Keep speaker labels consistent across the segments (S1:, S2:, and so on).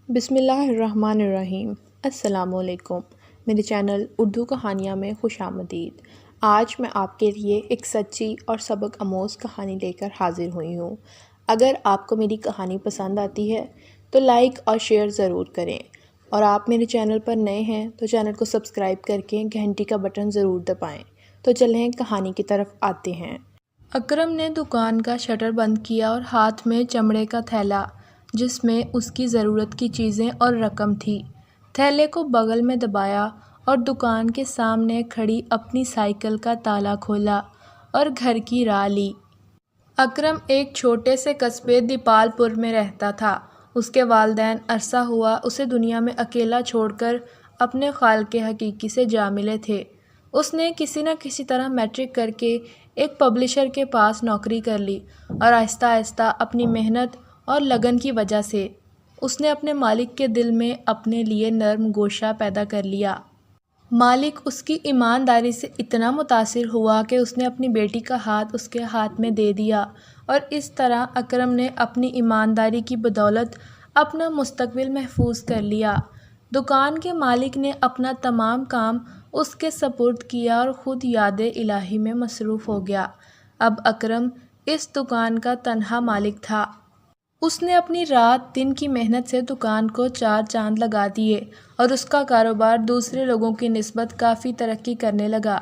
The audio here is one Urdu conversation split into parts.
S1: بسم اللہ الرحمن الرحیم۔ السلام علیکم۔ میرے چینل اردو کہانیاں میں خوش آمدید۔ آج میں آپ کے لیے ایک سچی اور سبق آموز کہانی لے کر حاضر ہوئی ہوں۔ اگر آپ کو میری کہانی پسند آتی ہے تو لائک اور شیئر ضرور کریں، اور آپ میرے چینل پر نئے ہیں تو چینل کو سبسکرائب کر کے گھنٹی کا بٹن ضرور دبائیں۔ تو چلیں کہانی کی طرف آتے ہیں۔ اکرم نے دکان کا شٹر بند کیا اور ہاتھ میں چمڑے کا تھیلا جس میں اس کی ضرورت کی چیزیں اور رقم تھی، تھیلے کو بغل میں دبایا اور دکان کے سامنے کھڑی اپنی سائیکل کا تالا کھولا اور گھر کی راہ لی۔ اکرم ایک چھوٹے سے قصبے دیپال پور میں رہتا تھا۔ اس کے والدین عرصہ ہوا اسے دنیا میں اکیلا چھوڑ کر اپنے خالق حقیقی سے جا ملے تھے۔ اس نے کسی نہ کسی طرح میٹرک کر کے ایک پبلشر کے پاس نوکری کر لی، اور آہستہ آہستہ اپنی محنت اور لگن کی وجہ سے اس نے اپنے مالک کے دل میں اپنے لیے نرم گوشہ پیدا کر لیا۔ مالک اس کی ایمانداری سے اتنا متاثر ہوا کہ اس نے اپنی بیٹی کا ہاتھ اس کے ہاتھ میں دے دیا، اور اس طرح اکرم نے اپنی ایمانداری کی بدولت اپنا مستقبل محفوظ کر لیا۔ دکان کے مالک نے اپنا تمام کام اس کے سپرد کیا اور خود یاد الہی میں مصروف ہو گیا۔ اب اکرم اس دکان کا تنہا مالک تھا۔ اس نے اپنی رات دن کی محنت سے دکان کو چار چاند لگا دیے، اور اس کا کاروبار دوسرے لوگوں کی نسبت کافی ترقی کرنے لگا۔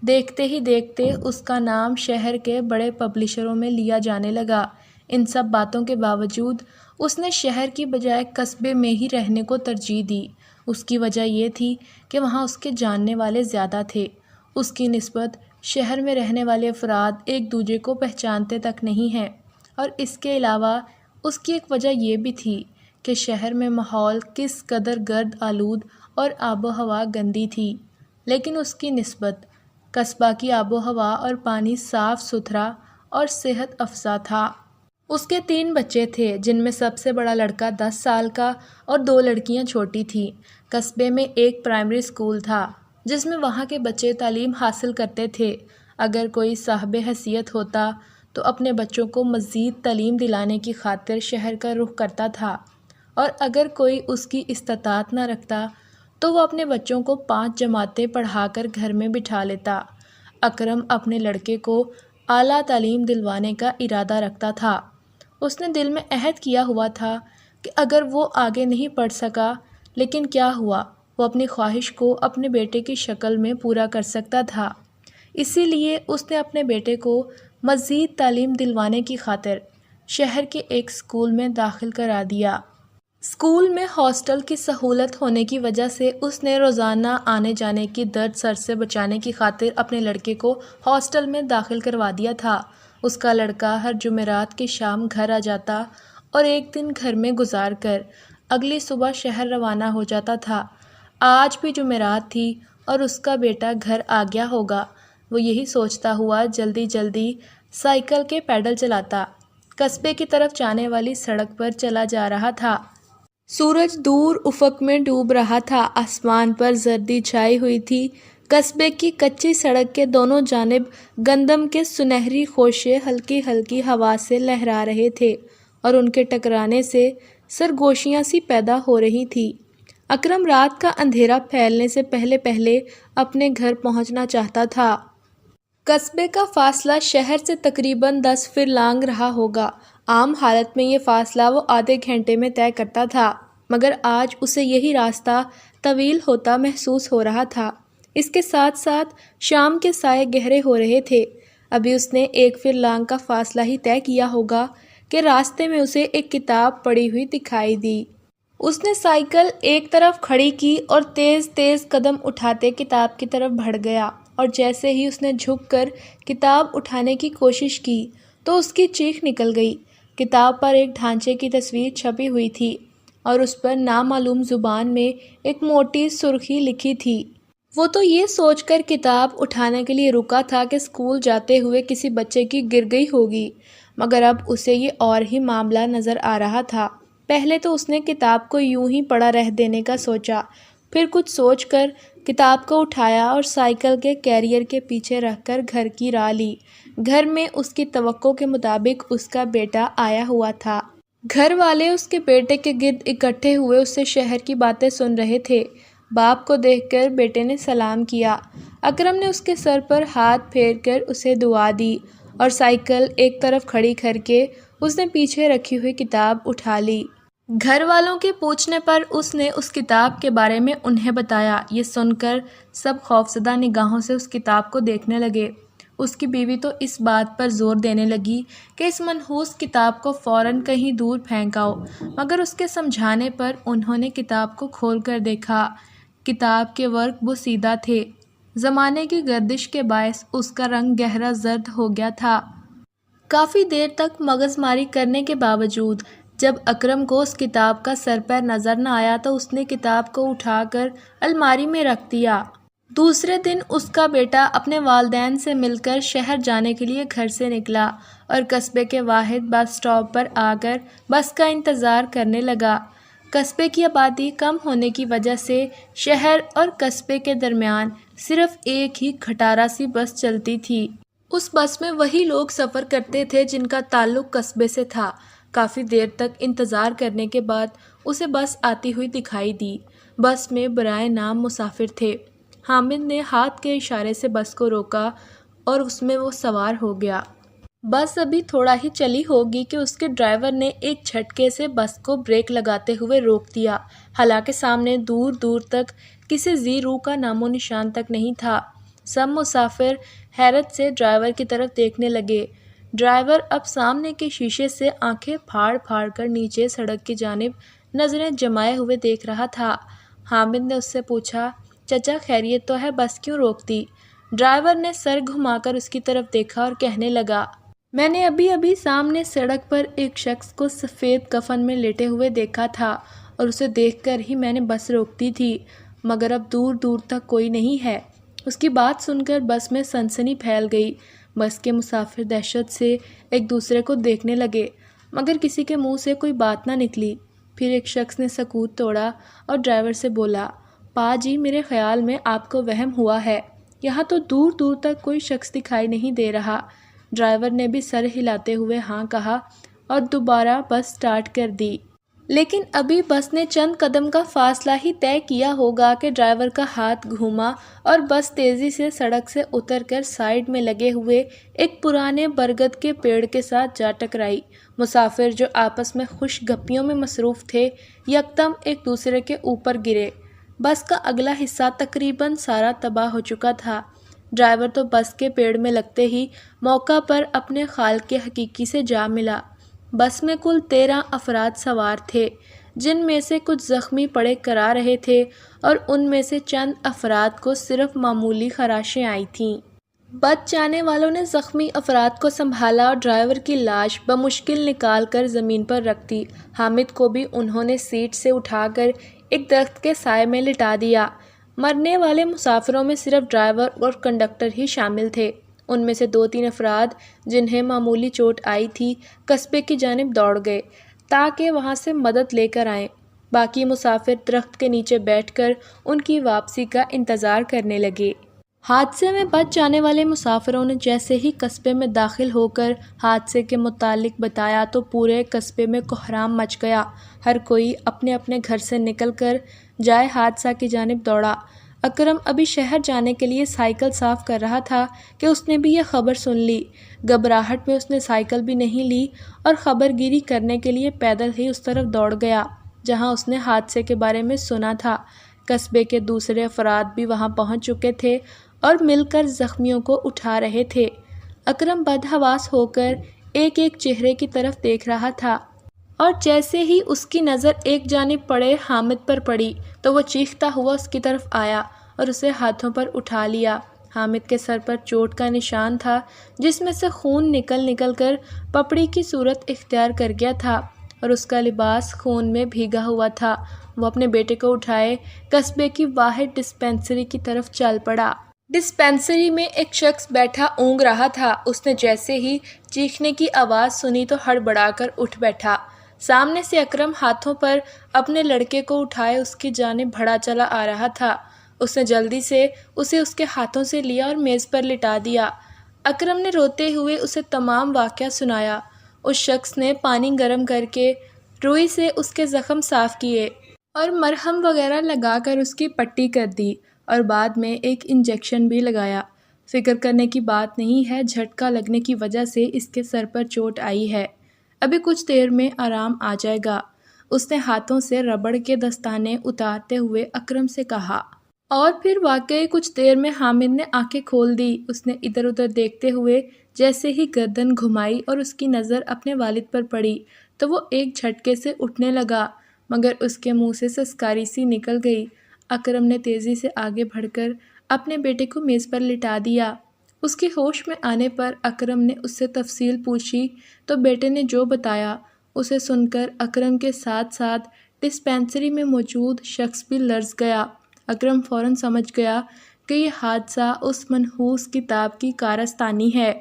S1: دیکھتے ہی دیکھتے اس کا نام شہر کے بڑے پبلشروں میں لیا جانے لگا۔ ان سب باتوں کے باوجود اس نے شہر کی بجائے قصبے میں ہی رہنے کو ترجیح دی۔ اس کی وجہ یہ تھی کہ وہاں اس کے جاننے والے زیادہ تھے۔ اس کی نسبت شہر میں رہنے والے افراد ایک دوسرے کو پہچانتے تک نہیں ہیں، اور اس کے علاوہ اس کی ایک وجہ یہ بھی تھی کہ شہر میں ماحول کس قدر گرد آلود اور آب و ہوا گندی تھی، لیکن اس کی نسبت قصبہ کی آب و ہوا اور پانی صاف ستھرا اور صحت افزا تھا۔ اس کے 3 بچے تھے، جن میں سب سے بڑا لڑکا 10 سال کا اور 2 لڑکیاں چھوٹی تھیں۔ قصبے میں ایک پرائمری اسکول تھا جس میں وہاں کے بچے تعلیم حاصل کرتے تھے۔ اگر کوئی صاحب حیثیت ہوتا تو اپنے بچوں کو مزید تعلیم دلانے کی خاطر شہر کا رخ کرتا تھا، اور اگر کوئی اس کی استطاعت نہ رکھتا تو وہ اپنے بچوں کو 5 جماعتیں پڑھا کر گھر میں بٹھا لیتا۔ اکرم اپنے لڑکے کو اعلیٰ تعلیم دلوانے کا ارادہ رکھتا تھا۔ اس نے دل میں عہد کیا ہوا تھا کہ اگر وہ آگے نہیں پڑھ سکا، لیکن کیا ہوا، وہ اپنی خواہش کو اپنے بیٹے کی شکل میں پورا کر سکتا تھا۔ اسی لیے اس نے اپنے بیٹے کو مزید تعلیم دلوانے کی خاطر شہر کے ایک اسکول میں داخل کرا دیا۔ اسکول میں ہاسٹل کی سہولت ہونے کی وجہ سے اس نے روزانہ آنے جانے کی درد سر سے بچانے کی خاطر اپنے لڑکے کو ہاسٹل میں داخل کروا دیا تھا۔ اس کا لڑکا ہر جمعرات کی شام گھر آ جاتا اور ایک دن گھر میں گزار کر اگلی صبح شہر روانہ ہو جاتا تھا۔ آج بھی جمعرات تھی اور اس کا بیٹا گھر آ گیا ہوگا۔ وہ یہی سوچتا ہوا جلدی جلدی سائیکل کے پیڈل چلاتا قصبے کی طرف جانے والی سڑک پر چلا جا رہا تھا۔ سورج دور افق میں ڈوب رہا تھا، آسمان پر زردی چھائی ہوئی تھی۔ قصبے کی کچی سڑک کے دونوں جانب گندم کے سنہری خوشے ہلکی ہلکی ہوا سے لہرا رہے تھے، اور ان کے ٹکرانے سے سرگوشیاں سی پیدا ہو رہی تھی۔ اکرم رات کا اندھیرا پھیلنے سے پہلے پہلے اپنے گھر پہنچنا چاہتا تھا۔ قصبے کا فاصلہ شہر سے تقریباً 10 فرلانگ رہا ہوگا۔ عام حالت میں یہ فاصلہ وہ آدھے گھنٹے میں طے کرتا تھا، مگر آج اسے یہی راستہ طویل ہوتا محسوس ہو رہا تھا۔ اس کے ساتھ ساتھ شام کے سائے گہرے ہو رہے تھے۔ ابھی اس نے 1 فرلانگ کا فاصلہ ہی طے کیا ہوگا کہ راستے میں اسے ایک کتاب پڑی ہوئی دکھائی دی۔ اس نے سائیکل ایک طرف کھڑی کی اور تیز تیز قدم اٹھاتے کتاب کی طرف بڑھ گیا، اور جیسے ہی اس نے جھک کر کتاب اٹھانے کی کوشش کی تو اس کی چیخ نکل گئی۔ کتاب پر ایک ڈھانچے کی تصویر چھپی ہوئی تھی، اور اس پر نامعلوم زبان میں ایک موٹی سرخی لکھی تھی۔ وہ تو یہ سوچ کر کتاب اٹھانے کے لیے رکا تھا کہ اسکول جاتے ہوئے کسی بچے کی گر گئی ہوگی، مگر اب اسے یہ اور ہی معاملہ نظر آ رہا تھا۔ پہلے تو اس نے کتاب کو یوں ہی پڑا رہ دینے کا سوچا، پھر کچھ سوچ کر کتاب کو اٹھایا اور سائیکل کے کیریئر کے پیچھے رکھ کر گھر کی راہ لی۔ گھر میں اس کی توقع کے مطابق اس کا بیٹا آیا ہوا تھا۔ گھر والے اس کے بیٹے کے گرد اکٹھے ہوئے اس سے شہر کی باتیں سن رہے تھے۔ باپ کو دیکھ کر بیٹے نے سلام کیا۔ اکرم نے اس کے سر پر ہاتھ پھیر کر اسے دعا دی اور سائیکل ایک طرف کھڑی کر کے اس نے پیچھے رکھی ہوئی کتاب اٹھا لی۔ گھر والوں کے پوچھنے پر اس نے اس کتاب کے بارے میں انہیں بتایا۔ یہ سن کر سب خوفزدہ نگاہوں سے اس کتاب کو دیکھنے لگے۔ اس کی بیوی تو اس بات پر زور دینے لگی کہ اس منحوس کتاب کو فوراً کہیں دور پھینک آؤ، مگر اس کے سمجھانے پر انہوں نے کتاب کو کھول کر دیکھا۔ کتاب کے ورق بوسیدہ تھے۔ زمانے کی گردش کے باعث اس کا رنگ گہرا زرد ہو گیا تھا۔ کافی دیر تک مغز ماری کرنے کے باوجود جب اکرم کو اس کتاب کا سر پیر نظر نہ آیا تو اس نے کتاب کو اٹھا کر الماری میں رکھ دیا۔ دوسرے دن اس کا بیٹا اپنے والدین سے مل کر شہر جانے کے لیے گھر سے نکلا اور قصبے کے واحد بس اسٹاپ پر آ کر بس کا انتظار کرنے لگا۔ قصبے کی آبادی کم ہونے کی وجہ سے شہر اور قصبے کے درمیان صرف ایک ہی کھٹارا سی بس چلتی تھی۔ اس بس میں وہی لوگ سفر کرتے تھے جن کا تعلق قصبے سے تھا۔ کافی دیر تک انتظار کرنے کے بعد اسے بس آتی ہوئی دکھائی دی۔ بس میں برائے نام مسافر تھے۔ حامد نے ہاتھ کے اشارے سے بس کو روکا اور اس میں وہ سوار ہو گیا۔ بس ابھی تھوڑا ہی چلی ہوگی کہ اس کے ڈرائیور نے ایک جھٹکے سے بس کو بریک لگاتے ہوئے روک دیا، حالانکہ سامنے دور دور تک کسی ذی روح کا نام و نشان تک نہیں تھا۔ سب مسافر حیرت سے ڈرائیور کی طرف دیکھنے لگے۔ ڈرائیور اب سامنے کے شیشے سے آنکھیں پھاڑ پھاڑ کر نیچے سڑک کی جانب نظریں جمائے ہوئے دیکھ رہا تھا۔ حامد نے اس سے پوچھا، چچا خیریت تو ہے، بس کیوں روک دی؟ ڈرائیور نے سر گھما کر اس کی طرف دیکھا اور کہنے لگا، میں نے ابھی سامنے سڑک پر ایک شخص کو سفید کفن میں لیٹے ہوئے دیکھا تھا اور اسے دیکھ کر ہی میں نے بس روک دی تھی، مگر اب دور دور تک کوئی نہیں ہے۔ اس کی بات سن کر بس میں سنسنی پھیل گئی۔ بس کے مسافر دہشت سے ایک دوسرے کو دیکھنے لگے، مگر کسی کے منہ سے کوئی بات نہ نکلی۔ پھر ایک شخص نے سکوت توڑا اور ڈرائیور سے بولا، پا جی میرے خیال میں آپ کو وہم ہوا ہے، یہاں تو دور دور تک کوئی شخص دکھائی نہیں دے رہا۔ ڈرائیور نے بھی سر ہلاتے ہوئے ہاں کہا اور دوبارہ بس سٹارٹ کر دی۔ لیکن ابھی بس نے چند قدم کا فاصلہ ہی طے کیا ہوگا کہ ڈرائیور کا ہاتھ گھوما اور بس تیزی سے سڑک سے اتر کر سائیڈ میں لگے ہوئے ایک پرانے برگد کے پیڑ کے ساتھ جا ٹکرائی۔ مسافر جو آپس میں خوش گپیوں میں مصروف تھے یکدم ایک دوسرے کے اوپر گرے۔ بس کا اگلا حصہ تقریباً سارا تباہ ہو چکا تھا۔ ڈرائیور تو بس کے پیڑ میں لگتے ہی موقع پر اپنے خالق حقیقی سے جا ملا۔ بس میں کل 13 افراد سوار تھے، جن میں سے کچھ زخمی پڑے کرا رہے تھے اور ان میں سے چند افراد کو صرف معمولی خراشیں آئی تھیں۔ بچ جانے والوں نے زخمی افراد کو سنبھالا اور ڈرائیور کی لاش بمشکل نکال کر زمین پر رکھ دی۔ حامد کو بھی انہوں نے سیٹ سے اٹھا کر ایک درخت کے سائے میں لٹا دیا۔ مرنے والے مسافروں میں صرف ڈرائیور اور کنڈکٹر ہی شامل تھے۔ ان میں سے 2-3 افراد جنہیں معمولی چوٹ آئی تھی قصبے کی جانب دوڑ گئے تاکہ وہاں سے مدد لے کر آئیں۔ باقی مسافر درخت کے نیچے بیٹھ کر ان کی واپسی کا انتظار کرنے لگے۔ حادثے میں بچ جانے والے مسافروں نے جیسے ہی قصبے میں داخل ہو کر حادثے کے متعلق بتایا تو پورے قصبے میں کوہرام مچ گیا۔ ہر کوئی اپنے اپنے گھر سے نکل کر جائے حادثہ کی جانب دوڑا۔ اکرم ابھی شہر جانے کے لیے سائیکل صاف کر رہا تھا کہ اس نے بھی یہ خبر سن لی۔ گھبراہٹ میں اس نے سائیکل بھی نہیں لی اور خبر گیری کرنے کے لیے پیدل ہی اس طرف دوڑ گیا جہاں اس نے حادثے کے بارے میں سنا تھا۔ قصبے کے دوسرے افراد بھی وہاں پہنچ چکے تھے اور مل کر زخمیوں کو اٹھا رہے تھے۔ اکرم بدحواس ہو کر ایک ایک چہرے کی طرف دیکھ رہا تھا اور جیسے ہی اس کی نظر ایک جانب پڑے حامد پر پڑی تو وہ چیختا ہوا اس کی طرف آیا اور اسے ہاتھوں پر اٹھا لیا۔ حامد کے سر پر چوٹ کا نشان تھا جس میں سے خون نکل نکل کر پپڑی کی صورت اختیار کر گیا تھا اور اس کا لباس خون میں بھیگا ہوا تھا۔ وہ اپنے بیٹے کو اٹھائے قصبے کی واحد ڈسپینسری کی طرف چل پڑا۔ ڈسپینسری میں ایک شخص بیٹھا اونگ رہا تھا۔ اس نے جیسے ہی چیخنے کی آواز سنی تو ہڑبڑا کر اٹھ بیٹھا۔ سامنے سے اکرم ہاتھوں پر اپنے لڑکے کو اٹھائے اس کی جانب بڑھا چلا آ رہا تھا۔ اس نے جلدی سے اسے اس کے ہاتھوں سے لیا اور میز پر لٹا دیا۔ اکرم نے روتے ہوئے اسے تمام واقعہ سنایا۔ اس شخص نے پانی گرم کر کے روئی سے اس کے زخم صاف کیے اور مرہم وغیرہ لگا کر اس کی پٹی کر دی اور بعد میں ایک انجیکشن بھی لگایا۔ فکر کرنے کی بات نہیں ہے، جھٹکا لگنے کی وجہ سے اس کے سر پر چوٹ آئی ہے، ابھی کچھ دیر میں آرام آ جائے گا۔ اس نے ہاتھوں سے ربڑ کے دستانے اتارتے ہوئے اکرم سے کہا۔ اور پھر واقعی کچھ دیر میں حامد نے آنکھیں کھول دی۔ اس نے ادھر ادھر دیکھتے ہوئے جیسے ہی گردن گھمائی اور اس کی نظر اپنے والد پر پڑی تو وہ ایک جھٹکے سے اٹھنے لگا، مگر اس کے منہ سے سسکاری سی نکل گئی۔ اکرم نے تیزی سے آگے بڑھ کر اپنے بیٹے کو میز پر لٹا دیا۔ اس کے ہوش میں آنے پر اکرم نے اس سے تفصیل پوچھی تو بیٹے نے جو بتایا اسے سن کر اکرم کے ساتھ ساتھ ڈسپینسری میں موجود شخص بھی لرز گیا۔ اکرم فوراً سمجھ گیا کہ یہ حادثہ اس منحوس کتاب کی کارستانی ہے۔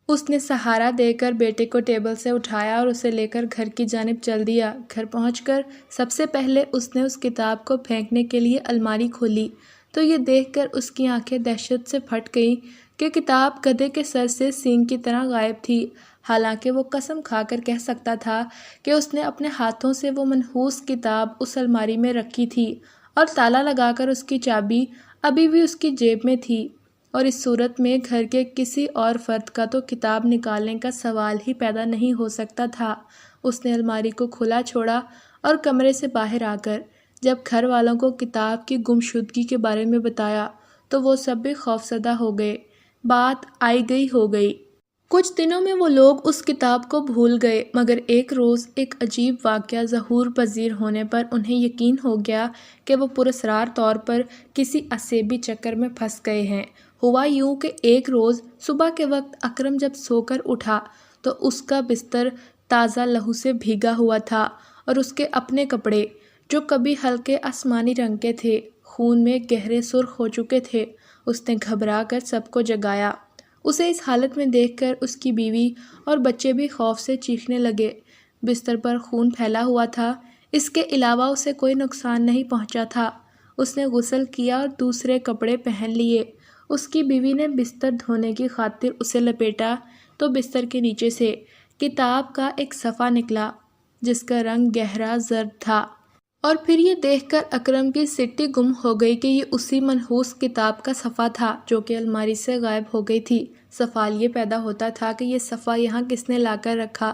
S1: اس نے سہارا دے کر بیٹے کو ٹیبل سے اٹھایا اور اسے لے کر گھر کی جانب چل دیا۔ گھر پہنچ کر سب سے پہلے اس نے اس کتاب کو پھینکنے کے لیے الماری کھولی تو یہ دیکھ کر اس کی آنکھیں دہشت سے پھٹ گئیں کہ کتاب گدھے کے سر سے سینگ کی طرح غائب تھی، حالانکہ وہ قسم کھا کر کہہ سکتا تھا کہ اس نے اپنے ہاتھوں سے وہ منحوس کتاب اس الماری میں رکھی تھی اور تالا لگا کر اس کی چابی ابھی بھی اس کی جیب میں تھی، اور اس صورت میں گھر کے کسی اور فرد کا تو کتاب نکالنے کا سوال ہی پیدا نہیں ہو سکتا تھا۔ اس نے الماری کو کھلا چھوڑا اور کمرے سے باہر آ کر جب گھر والوں کو کتاب کی گمشدگی کے بارے میں بتایا تو وہ سب بھی خوفزدہ ہو گئے۔ بات آئی گئی ہو گئی۔ کچھ دنوں میں وہ لوگ اس کتاب کو بھول گئے، مگر ایک روز ایک عجیب واقعہ ظہور پذیر ہونے پر انہیں یقین ہو گیا کہ وہ پراسرار طور پر کسی اسیبی چکر میں پھنس گئے ہیں۔ ہوا یوں کہ ایک روز صبح کے وقت اکرم جب سو کر اٹھا تو اس کا بستر تازہ لہو سے بھیگا ہوا تھا اور اس کے اپنے کپڑے جو کبھی ہلکے آسمانی رنگ کے تھے خون میں گہرے سرخ ہو چکے تھے۔ اس نے گھبرا کر سب کو جگایا۔ اسے اس حالت میں دیکھ کر اس کی بیوی اور بچے بھی خوف سے چیخنے لگے۔ بستر پر خون پھیلا ہوا تھا، اس کے علاوہ اسے کوئی نقصان نہیں پہنچا تھا۔ اس نے غسل کیا اور دوسرے کپڑے پہن لیے۔ اس کی بیوی نے بستر دھونے کی خاطر اسے لپیٹا تو بستر کے نیچے سے کتاب کا ایک صفحہ نکلا جس کا رنگ گہرا زرد تھا، اور پھر یہ دیکھ کر اکرم کی سٹی گم ہو گئی کہ یہ اسی منحوس کتاب کا صفحہ تھا جو کہ الماری سے غائب ہو گئی تھی۔ سوال یہ پیدا ہوتا تھا کہ یہ صفحہ یہاں کس نے لا کر رکھا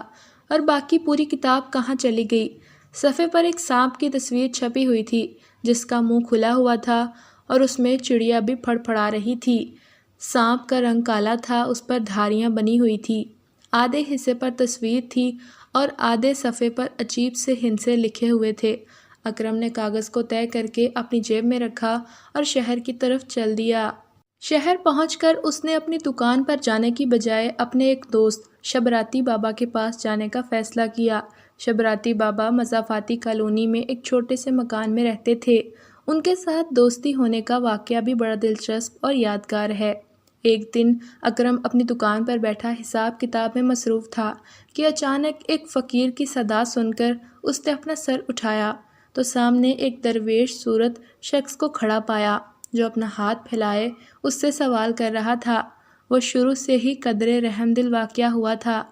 S1: اور باقی پوری کتاب کہاں چلی گئی۔ صفحے پر ایک سانپ کی تصویر چھپی ہوئی تھی جس کا منہ کھلا ہوا تھا اور اس میں چڑیا بھی پھڑ پھڑا رہی تھی۔ سانپ کا رنگ کالا تھا، اس پر دھاریاں بنی ہوئی تھی۔ آدھے حصے پر تصویر تھی اور آدھے صفحے پر عجیب سے ہندسے لکھے ہوئے تھے۔ اکرم نے کاغذ کو طے کر کے اپنی جیب میں رکھا اور شہر کی طرف چل دیا۔ شہر پہنچ کر اس نے اپنی دکان پر جانے کی بجائے اپنے ایک دوست شبراتی بابا کے پاس جانے کا فیصلہ کیا۔ شبراتی بابا مضافاتی کالونی میں ایک چھوٹے سے مکان میں رہتے تھے۔ ان کے ساتھ دوستی ہونے کا واقعہ بھی بڑا دلچسپ اور یادگار ہے۔ ایک دن اکرم اپنی دکان پر بیٹھا حساب کتاب میں مصروف تھا کہ اچانک ایک فقیر کی صدا سن کر اس نے اپنا سر اٹھایا تو سامنے ایک درویش صورت شخص کو کھڑا پایا جو اپنا ہاتھ پھیلائے اس سے سوال کر رہا تھا۔ وہ شروع سے ہی قدرے رحم دل واقعہ ہوا تھا،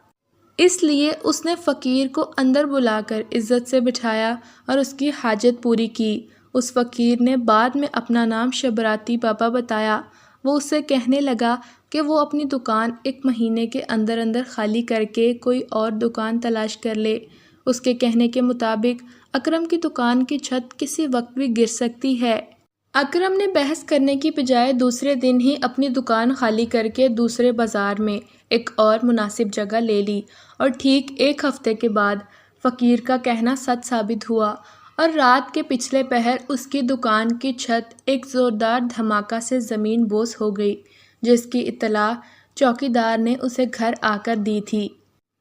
S1: اس لیے اس نے فقیر کو اندر بلا کر عزت سے بٹھایا اور اس کی حاجت پوری کی۔ اس فقیر نے بعد میں اپنا نام شبراتی بابا بتایا۔ وہ اس سے کہنے لگا کہ وہ اپنی دکان ایک مہینے کے اندر اندر خالی کر کے کوئی اور دکان تلاش کر لے۔ اس کے کہنے کے مطابق اکرم کی دکان کی چھت کسی وقت بھی گر سکتی ہے۔ اکرم نے بحث کرنے کی بجائے دوسرے دن ہی اپنی دکان خالی کر کے دوسرے بازار میں ایک اور مناسب جگہ لے لی، اور ٹھیک ایک ہفتے کے بعد فقیر کا کہنا سچ ثابت ہوا اور رات کے پچھلے پہر اس کی دکان کی چھت ایک زوردار دھماکہ سے زمین بوس ہو گئی، جس کی اطلاع چوکیدار نے اسے گھر آ کر دی تھی۔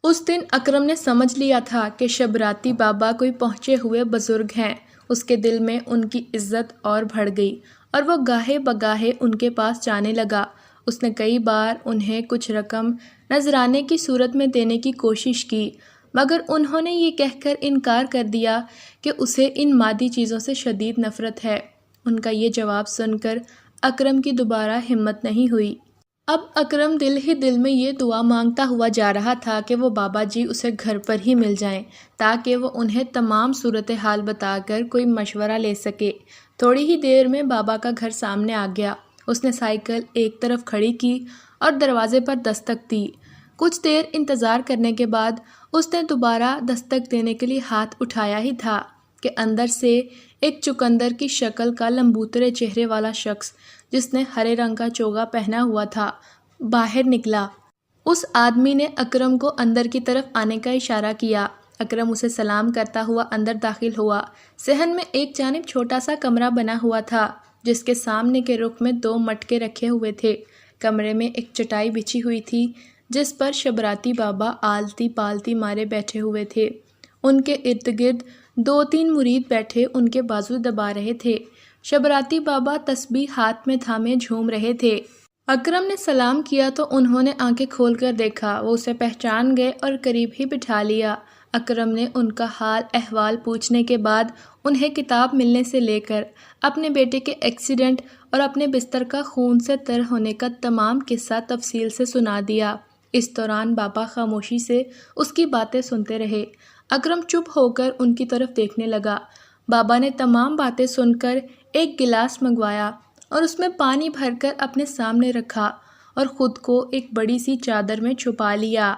S1: اس دن اکرم نے سمجھ لیا تھا کہ شبراتی بابا کوئی پہنچے ہوئے بزرگ ہیں۔ اس کے دل میں ان کی عزت اور بڑھ گئی اور وہ گاہے بگاہے ان کے پاس جانے لگا۔ اس نے کئی بار انہیں کچھ رقم نذرانے کی صورت میں دینے کی کوشش کی، مگر انہوں نے یہ کہہ کر انکار کر دیا کہ اسے ان مادی چیزوں سے شدید نفرت ہے۔ ان کا یہ جواب سن کر اکرم کی دوبارہ ہمت نہیں ہوئی۔ اب اکرم دل ہی دل میں یہ دعا مانگتا ہوا جا رہا تھا کہ وہ بابا جی اسے گھر پر ہی مل جائیں تاکہ وہ انہیں تمام صورتحال بتا کر کوئی مشورہ لے سکے۔ تھوڑی ہی دیر میں بابا کا گھر سامنے آ گیا۔ اس نے سائیکل ایک طرف کھڑی کی اور دروازے پر دستک دی۔ کچھ دیر انتظار کرنے کے بعد اس نے دوبارہ دستک دینے کے لیے ہاتھ اٹھایا ہی تھا کہ اندر سے ایک چقندر کی شکل کا لمبوترے چہرے والا شخص جس نے ہرے رنگ کا چوگا پہنا ہوا تھا باہر نکلا۔ اس آدمی نے اکرم کو اندر کی طرف آنے کا اشارہ کیا۔ اکرم اسے سلام کرتا ہوا اندر داخل ہوا۔ صحن میں ایک جانب چھوٹا سا کمرہ بنا ہوا تھا جس کے سامنے کے رخ میں 2 مٹکے رکھے ہوئے تھے۔ کمرے میں ایک چٹائی بچھی ہوئی تھی جس پر شبراتی بابا آلتی پالتی مارے بیٹھے ہوئے تھے۔ ان کے ارد گرد 2-3 مرید بیٹھے ان کے بازو دبا رہے تھے۔ شبراتی بابا تسبیح ہاتھ میں تھامے جھوم رہے تھے۔ اکرم نے سلام کیا تو انہوں نے آنکھیں کھول کر دیکھا۔ وہ اسے پہچان گئے اور قریب ہی بٹھا لیا۔ اکرم نے ان کا حال احوال پوچھنے کے بعد انہیں کتاب ملنے سے لے کر اپنے بیٹے کے ایکسیڈنٹ اور اپنے بستر کا خون سے تر ہونے کا تمام قصہ تفصیل سے سنا دیا۔ اس دوران بابا خاموشی سے اس کی باتیں سنتے رہے۔ اکرم چپ ہو کر ان کی طرف دیکھنے لگا۔ بابا نے تمام باتیں سن کر ایک گلاس منگوایا اور اس میں پانی بھر کر اپنے سامنے رکھا اور خود کو ایک بڑی سی چادر میں چھپا لیا۔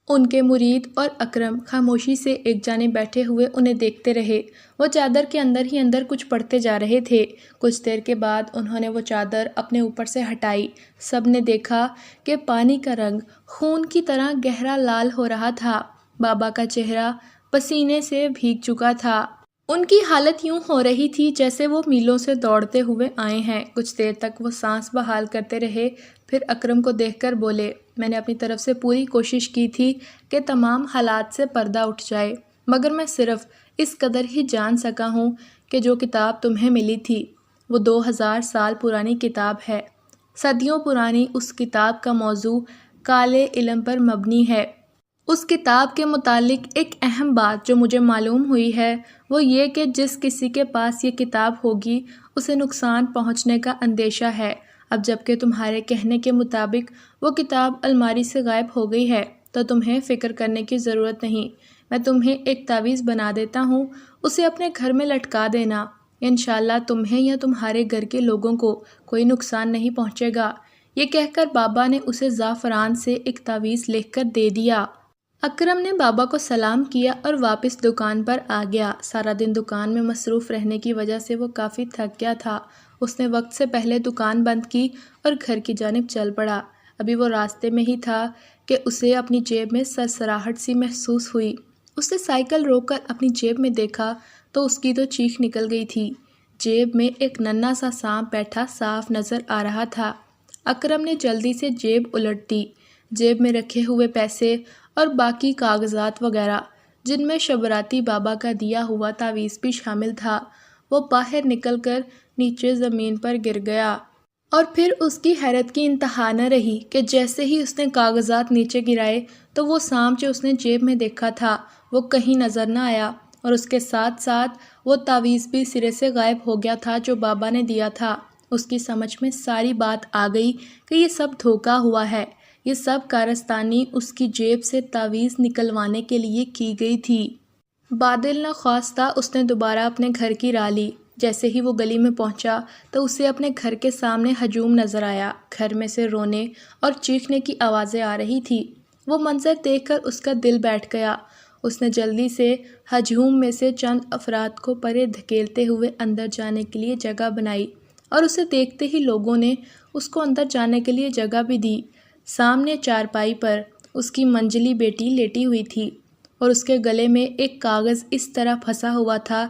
S1: ان کے مرید اور اکرم خاموشی سے ایک جانب بیٹھے ہوئے انہیں دیکھتے رہے۔ وہ چادر کے اندر ہی اندر کچھ پڑھتے جا رہے تھے۔ کچھ دیر کے بعد انہوں نے وہ چادر اپنے اوپر سے ہٹائی۔ سب نے دیکھا کہ پانی کا رنگ خون کی طرح گہرا لال ہو رہا تھا۔ بابا کا چہرہ پسینے سے بھیگ چکا تھا۔ ان کی حالت یوں ہو رہی تھی جیسے وہ میلوں سے دوڑتے ہوئے آئے ہیں۔ کچھ دیر تک وہ سانس بحال کرتے رہے، پھر اکرم کو دیکھ کر بولے، میں نے اپنی طرف سے پوری کوشش کی تھی کہ تمام حالات سے پردہ اٹھ جائے، مگر میں صرف اس قدر ہی جان سکا ہوں کہ جو کتاب تمہیں ملی تھی وہ 2000 سال پرانی کتاب ہے۔ صدیوں پرانی اس کتاب کا موضوع کالے علم پر مبنی ہے۔ اس کتاب کے متعلق ایک اہم بات جو مجھے معلوم ہوئی ہے وہ یہ کہ جس کسی کے پاس یہ کتاب ہوگی اسے نقصان پہنچنے کا اندیشہ ہے۔ اب جب کہ تمہارے کہنے کے مطابق وہ کتاب الماری سے غائب ہو گئی ہے تو تمہیں فکر کرنے کی ضرورت نہیں۔ میں تمہیں ایک تعویذ بنا دیتا ہوں، اسے اپنے گھر میں لٹکا دینا۔ انشاءاللہ تمہیں یا تمہارے گھر کے لوگوں کو کوئی نقصان نہیں پہنچے گا۔ یہ کہہ کر بابا نے اسے زعفران سے ایک تعویذ لکھ کر دے دیا۔ اکرم نے بابا کو سلام کیا اور واپس دکان پر آ گیا۔ سارا دن دکان میں مصروف رہنے کی وجہ سے وہ کافی تھک گیا تھا۔ اس نے وقت سے پہلے دکان بند کی اور گھر کی جانب چل پڑا۔ ابھی وہ راستے میں ہی تھا کہ اسے اپنی جیب میں سرسراہٹ سی محسوس ہوئی۔ اس نے سائیکل روک کر اپنی جیب میں دیکھا تو اس کی تو چیخ نکل گئی تھی۔ جیب میں ایک ننھا سا سانپ بیٹھا صاف نظر آ رہا تھا۔ اکرم نے جلدی سے جیب الٹ دی۔ جیب میں رکھے ہوئے پیسے اور باقی کاغذات وغیرہ جن میں شبراتی بابا کا دیا ہوا تعویذ بھی شامل تھا وہ باہر نکل کر نیچے زمین پر گر گیا۔ اور پھر اس کی حیرت کی انتہا نہ رہی کہ جیسے ہی اس نے کاغذات نیچے گرائے تو وہ سانپ جو اس نے جیب میں دیکھا تھا وہ کہیں نظر نہ آیا، اور اس کے ساتھ ساتھ وہ تعویذ بھی سرے سے غائب ہو گیا تھا جو بابا نے دیا تھا۔ اس کی سمجھ میں ساری بات آ گئی کہ یہ سب دھوکا ہوا ہے، یہ سب کارستانی اس کی جیب سے تعویذ نکلوانے کے لیے کی گئی تھی۔ بادل نخواستہ اس نے دوبارہ اپنے گھر کی راہ لی۔ جیسے ہی وہ گلی میں پہنچا تو اسے اپنے گھر کے سامنے ہجوم نظر آیا۔ گھر میں سے رونے اور چیخنے کی آوازیں آ رہی تھی۔ وہ منظر دیکھ کر اس کا دل بیٹھ گیا۔ اس نے جلدی سے ہجوم میں سے چند افراد کو پرے دھکیلتے ہوئے اندر جانے کے لیے جگہ بنائی، اور اسے دیکھتے ہی لوگوں نے اس کو اندر جانے کے لیے جگہ بھی دی۔ سامنے چارپائی پر اس کی منجلی بیٹی لیٹی ہوئی تھی اور اس کے گلے میں ایک کاغذ اس طرح پھنسا ہوا تھا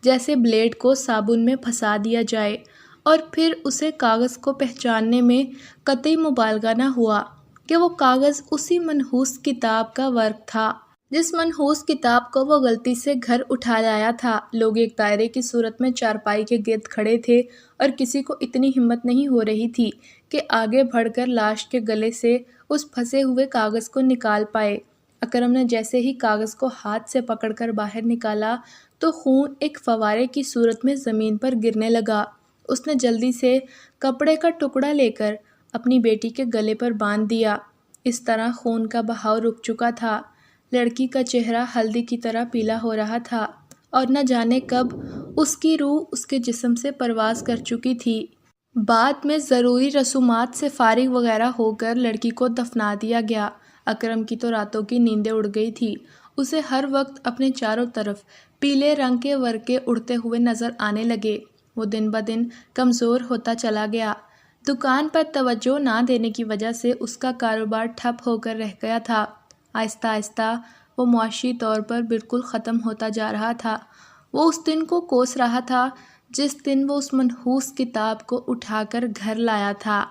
S1: جیسے بلیڈ کو صابن میں پھنسا دیا جائے، اور پھر اسے کاغذ کو پہچاننے میں قطعی مبالغہ نہ ہوا کہ وہ کاغذ اسی منحوس کتاب کا ورق تھا جس منحوس کتاب کو وہ غلطی سے گھر اٹھا لایا تھا۔ لوگ ایک دائرے کی صورت میں چارپائی کے گرد کھڑے تھے اور کسی کو اتنی ہمت نہیں ہو رہی تھی کہ آگے بڑھ کر لاش کے گلے سے اس پھنسے ہوئے کاغذ کو نکال پائے۔ اکرم نے جیسے ہی کاغذ کو ہاتھ سے پکڑ کر باہر نکالا تو خون ایک فوارے کی صورت میں زمین پر گرنے لگا۔ اس نے جلدی سے کپڑے کا ٹکڑا لے کر اپنی بیٹی کے گلے پر باندھ دیا۔ اس طرح خون کا بہاؤ رک چکا تھا۔ لڑکی کا چہرہ ہلدی کی طرح پیلا ہو رہا تھا اور نہ جانے کب اس کی روح اس کے جسم سے پرواز کر چکی تھی۔ بعد میں ضروری رسومات سے فارغ وغیرہ ہو کر لڑکی کو دفنا دیا گیا۔ اکرم کی تو راتوں کی نیندیں اڑ گئی تھی۔ اسے ہر وقت اپنے چاروں طرف پیلے رنگ کے ورقے اڑتے ہوئے نظر آنے لگے۔ وہ دن بدن کمزور ہوتا چلا گیا۔ دکان پر توجہ نہ دینے کی وجہ سے اس کا کاروبار ٹھپ ہو کر رہ گیا تھا۔ آہستہ آہستہ وہ معاشی طور پر بالکل ختم ہوتا جا رہا تھا۔ وہ اس دن کو کوس رہا تھا جس دن وہ اس منحوس کتاب کو اٹھا کر گھر لایا تھا۔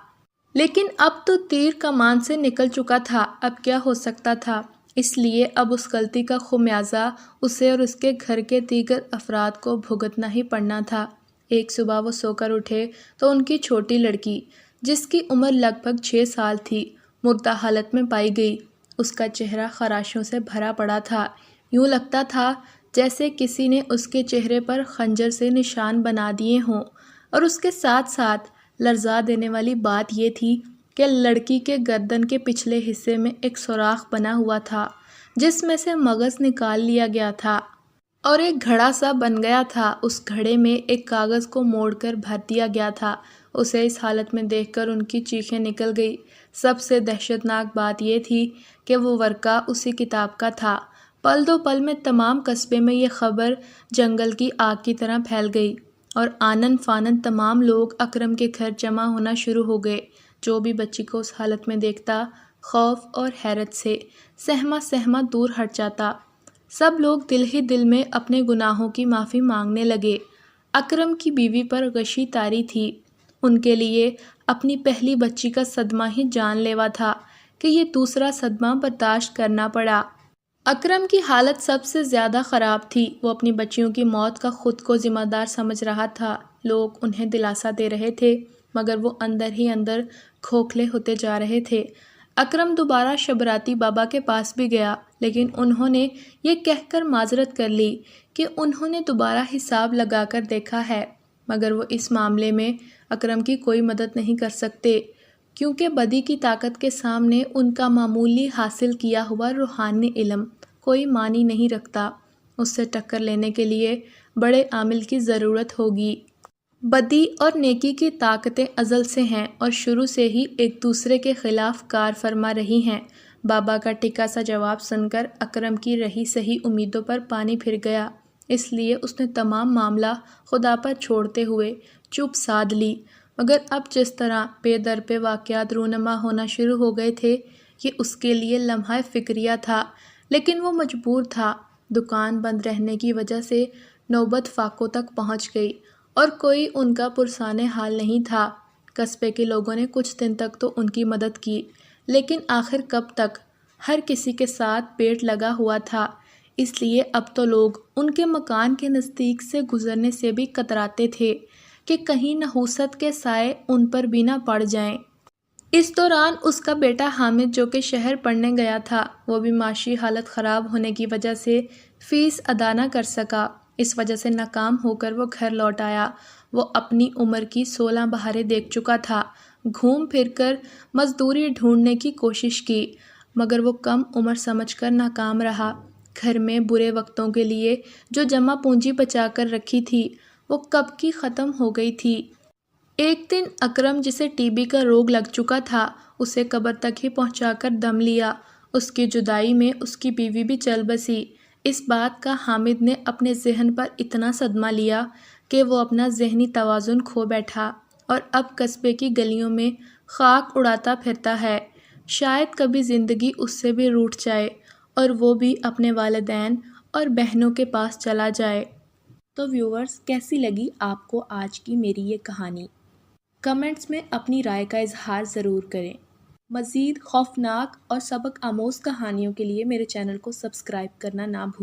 S1: لیکن اب تو تیر کمان سے نکل چکا تھا، اب کیا ہو سکتا تھا؟ اس لیے اب اس غلطی کا خمیازہ اسے اور اس کے گھر کے دیگر افراد کو بھگتنا ہی پڑنا تھا۔ ایک صبح وہ سو کر اٹھے تو ان کی چھوٹی لڑکی، جس کی عمر لگ بھگ 6 سال تھی، مردہ حالت میں پائی گئی۔ اس کا چہرہ خراشوں سے بھرا پڑا تھا۔ یوں لگتا تھا جیسے کسی نے اس کے چہرے پر خنجر سے نشان بنا دیے ہوں، اور اس کے ساتھ ساتھ لرزا دینے والی بات یہ تھی کہ لڑکی کے گردن کے پچھلے حصے میں ایک سوراخ بنا ہوا تھا جس میں سے مغز نکال لیا گیا تھا اور ایک گھڑا سا بن گیا تھا۔ اس گھڑے میں ایک کاغذ کو موڑ کر بھر دیا گیا تھا۔ اسے اس حالت میں دیکھ کر ان کی چیخیں نکل گئی۔ سب سے دہشت ناک بات یہ تھی کہ وہ ورقہ اسی کتاب کا تھا۔ پل دو پل میں تمام قصبے میں یہ خبر جنگل کی آگ کی طرح پھیل گئی اور آنن فانن تمام لوگ اکرم کے گھر جمع ہونا شروع ہو گئے۔ جو بھی بچی کو اس حالت میں دیکھتا، خوف اور حیرت سے سہما سہما دور ہٹ جاتا۔ سب لوگ دل ہی دل میں اپنے گناہوں کی معافی مانگنے لگے۔ اکرم کی بیوی پر غشی طاری تھی۔ ان کے لیے اپنی پہلی بچی کا صدمہ ہی جان لیوا تھا کہ یہ دوسرا صدمہ برداشت کرنا پڑا۔ اکرم کی حالت سب سے زیادہ خراب تھی۔ وہ اپنی بچیوں کی موت کا خود کو ذمہ دار سمجھ رہا تھا۔ لوگ انہیں دلاسا دے رہے تھے مگر وہ اندر ہی اندر کھوکھلے ہوتے جا رہے تھے۔ اکرم دوبارہ شبراتی بابا کے پاس بھی گیا، لیکن انہوں نے یہ کہہ کر معذرت کر لی کہ انہوں نے دوبارہ حساب لگا کر دیکھا ہے، مگر وہ اس معاملے میں اکرم کی کوئی مدد نہیں کر سکتے، کیونکہ بدی کی طاقت کے سامنے ان کا معمولی حاصل کیا ہوا روحانی علم کوئی معنی نہیں رکھتا۔ اس سے ٹکر لینے کے لیے بڑے عامل کی ضرورت ہوگی۔ بدی اور نیکی کی طاقتیں ازل سے ہیں اور شروع سے ہی ایک دوسرے کے خلاف کار فرما رہی ہیں۔ بابا کا ٹکا سا جواب سن کر اکرم کی رہی سہی امیدوں پر پانی پھر گیا، اس لیے اس نے تمام معاملہ خدا پر چھوڑتے ہوئے چپ سادھ لی۔ مگر اب جس طرح پے در پہ واقعات رونما ہونا شروع ہو گئے تھے، یہ اس کے لیے لمحہ فکریہ تھا، لیکن وہ مجبور تھا۔ دکان بند رہنے کی وجہ سے نوبت فاقوں تک پہنچ گئی اور کوئی ان کا پرسان حال نہیں تھا۔ قصبے کے لوگوں نے کچھ دن تک تو ان کی مدد کی، لیکن آخر کب تک؟ ہر کسی کے ساتھ پیٹ لگا ہوا تھا، اس لیے اب تو لوگ ان کے مکان کے نزدیک سے گزرنے سے بھی کتراتے تھے کہ کہیں نحوست کے سائے ان پر بھی نہ پڑ جائیں۔ اس دوران اس کا بیٹا حامد، جو کہ شہر پڑھنے گیا تھا، وہ بھی معاشی حالت خراب ہونے کی وجہ سے فیس ادا نہ کر سکا۔ اس وجہ سے ناکام ہو کر وہ گھر لوٹ آیا۔ وہ اپنی عمر کی 16 بہاریں دیکھ چکا تھا۔ گھوم پھر کر مزدوری ڈھونڈنے کی کوشش کی، مگر وہ کم عمر سمجھ کر ناکام رہا۔ گھر میں برے وقتوں کے لیے جو جمع پونجی بچا کر رکھی تھی، وہ کب کی ختم ہو گئی تھی۔ ایک دن اکرم، جسے ٹی بی کا روگ لگ چکا تھا، اسے قبر تک ہی پہنچا کر دم لیا۔ اس کی جدائی میں اس کی بیوی بھی چل بسی۔ اس بات کا حامد نے اپنے ذہن پر اتنا صدمہ لیا کہ وہ اپنا ذہنی توازن کھو بیٹھا اور اب قصبے کی گلیوں میں خاک اڑاتا پھرتا ہے۔ شاید کبھی زندگی اس سے بھی روٹھ جائے اور وہ بھی اپنے والدین اور بہنوں کے پاس چلا جائے۔ تو ویورز، کیسی لگی آپ کو آج کی میری یہ کہانی؟ کمنٹس میں اپنی رائے کا اظہار ضرور کریں۔ مزید خوفناک اور سبق آموز کہانیوں کے لیے میرے چینل کو سبسکرائب کرنا نہ بھولیں۔